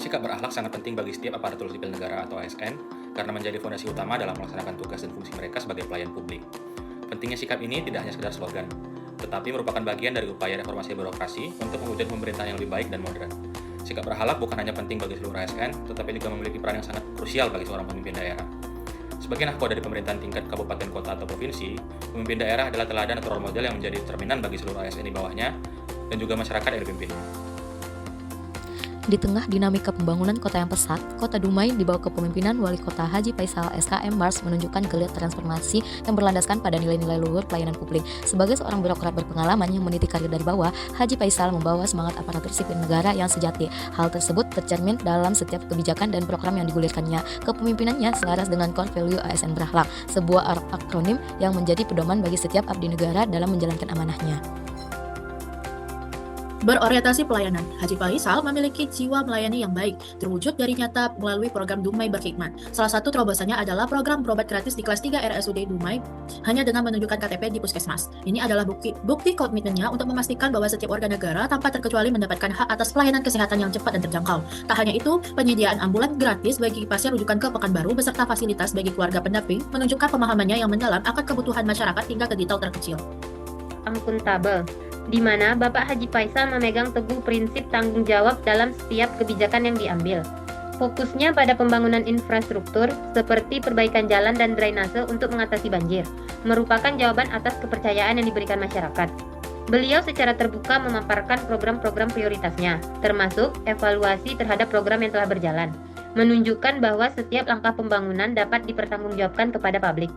sikap berakhlak sangat penting bagi setiap aparatur sipil negara atau ASN karena menjadi fondasi utama dalam melaksanakan tugas dan fungsi mereka sebagai pelayan publik. Pentingnya sikap ini tidak hanya sekedar slogan, tetapi merupakan bagian dari upaya reformasi birokrasi untuk mewujudkan pemerintahan yang lebih baik dan modern. Sikap berakhlak bukan hanya penting bagi seluruh ASN, tetapi juga memiliki peran yang sangat krusial bagi seorang pemimpin daerah. Sebagai nahkoda dari pemerintahan tingkat kabupaten, kota, atau provinsi, pemimpin daerah adalah teladan atau role model yang menjadi cerminan bagi seluruh ASN di bawahnya dan juga masyarakat yang dipimpinnya. Di tengah dinamika pembangunan kota yang pesat, Kota Dumai di bawah kepemimpinan Wali Kota Haji Faisal SKM Mars menunjukkan geliat transformasi yang berlandaskan pada nilai-nilai luhur pelayanan publik. Sebagai seorang birokrat berpengalaman yang meniti karir dari bawah, Haji Faisal membawa semangat aparatur sipil negara yang sejati. Hal tersebut tercermin dalam setiap kebijakan dan program yang digulirkannya. Kepemimpinannya selaras dengan core value ASN berakhlak, sebuah akronim yang menjadi pedoman bagi setiap abdi negara dalam menjalankan amanahnya. Berorientasi pelayanan, Haji Faisal memiliki jiwa melayani yang baik, terwujud dari nyata melalui program Dumai Berkhidmat. Salah satu terobosannya adalah program berobat gratis di kelas 3 RSUD Dumai hanya dengan menunjukkan KTP di puskesmas. Ini adalah bukti komitmennya untuk memastikan bahwa setiap warga negara tanpa terkecuali mendapatkan hak atas pelayanan kesehatan yang cepat dan terjangkau. Tak hanya itu, penyediaan ambulan gratis bagi pasien rujukan ke Pekanbaru beserta fasilitas bagi keluarga pendamping menunjukkan pemahamannya yang mendalam akan kebutuhan masyarakat hingga ke detail terkecil. Akuntabel, di mana Bapak Haji Faisal memegang teguh prinsip tanggung jawab dalam setiap kebijakan yang diambil. Fokusnya pada pembangunan infrastruktur seperti perbaikan jalan dan drainase untuk mengatasi banjir, merupakan jawaban atas kepercayaan yang diberikan masyarakat. Beliau secara terbuka memaparkan program-program prioritasnya, termasuk evaluasi terhadap program yang telah berjalan, menunjukkan bahwa setiap langkah pembangunan dapat dipertanggungjawabkan kepada publik.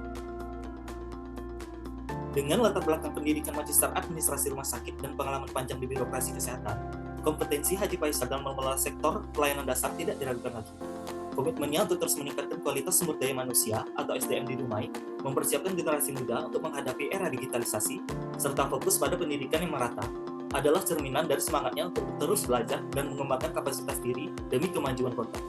Dengan latar belakang pendidikan magister administrasi rumah sakit dan pengalaman panjang di birokrasi kesehatan, kompetensi Haji Faisal dalam mengelola sektor pelayanan dasar tidak diragukan lagi. Komitmennya untuk terus meningkatkan kualitas sumber daya manusia atau SDM di Dumai, mempersiapkan generasi muda untuk menghadapi era digitalisasi, serta fokus pada pendidikan yang merata, adalah cerminan dari semangatnya untuk terus belajar dan mengembangkan kapasitas diri demi kemajuan kota.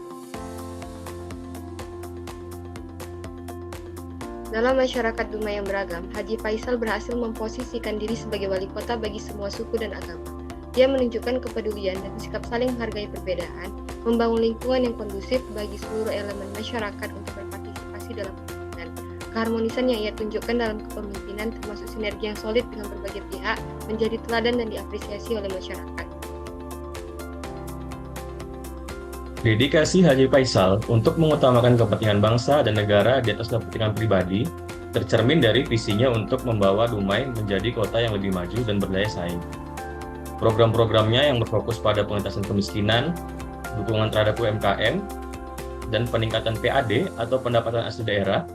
Dalam masyarakat Dumai yang beragam, Haji Faisal berhasil memposisikan diri sebagai wali kota bagi semua suku dan agama. Dia menunjukkan kepedulian dan sikap saling menghargai perbedaan, membangun lingkungan yang kondusif bagi seluruh elemen masyarakat untuk berpartisipasi dalam pembangunan. Keharmonisan yang ia tunjukkan dalam kepemimpinan termasuk sinergi yang solid dengan berbagai pihak, menjadi teladan dan diapresiasi oleh masyarakat. Dedikasi Haji Faisal untuk mengutamakan kepentingan bangsa dan negara di atas kepentingan pribadi tercermin dari visinya untuk membawa Dumai menjadi kota yang lebih maju dan berdaya saing. Program-programnya yang berfokus pada pengentasan kemiskinan, dukungan terhadap UMKM, dan peningkatan PAD atau pendapatan asli daerah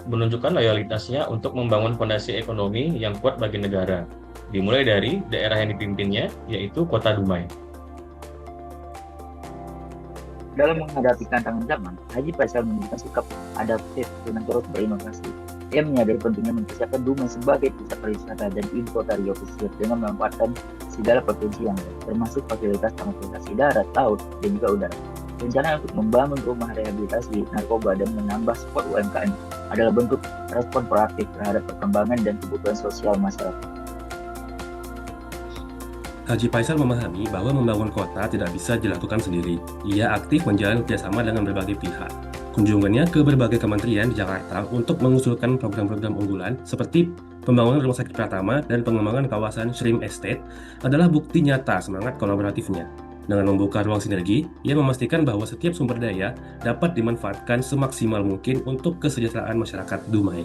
menunjukkan loyalitasnya untuk membangun fondasi ekonomi yang kuat bagi negara, dimulai dari daerah yang dipimpinnya, yaitu Kota Dumai. Dalam menghadapi tantangan zaman, Haji Faisal menunjukkan sikap adaptif dengan terus berinovasi. Ia menyadari pentingnya mempersiapkan Dumai sebagai pusat pariwisata dan ibu kota Riau pesisir dengan memanfaatkan segala potensi yang ada, termasuk fasilitas transportasi darat, laut, dan juga udara. Rencana untuk membangun rumah rehabilitasi narkoba dan menambah spot UMKM adalah bentuk respon proaktif terhadap perkembangan dan kebutuhan sosial masyarakat. Haji Faisal memahami bahwa membangun kota tidak bisa dilakukan sendiri. Ia aktif menjalin kerjasama dengan berbagai pihak. Kunjungannya ke berbagai kementerian di Jakarta untuk mengusulkan program-program unggulan seperti pembangunan rumah sakit Pratama dan pengembangan kawasan Shrimp Estate adalah bukti nyata semangat kolaboratifnya. Dengan membuka ruang sinergi, ia memastikan bahwa setiap sumber daya dapat dimanfaatkan semaksimal mungkin untuk kesejahteraan masyarakat Dumai.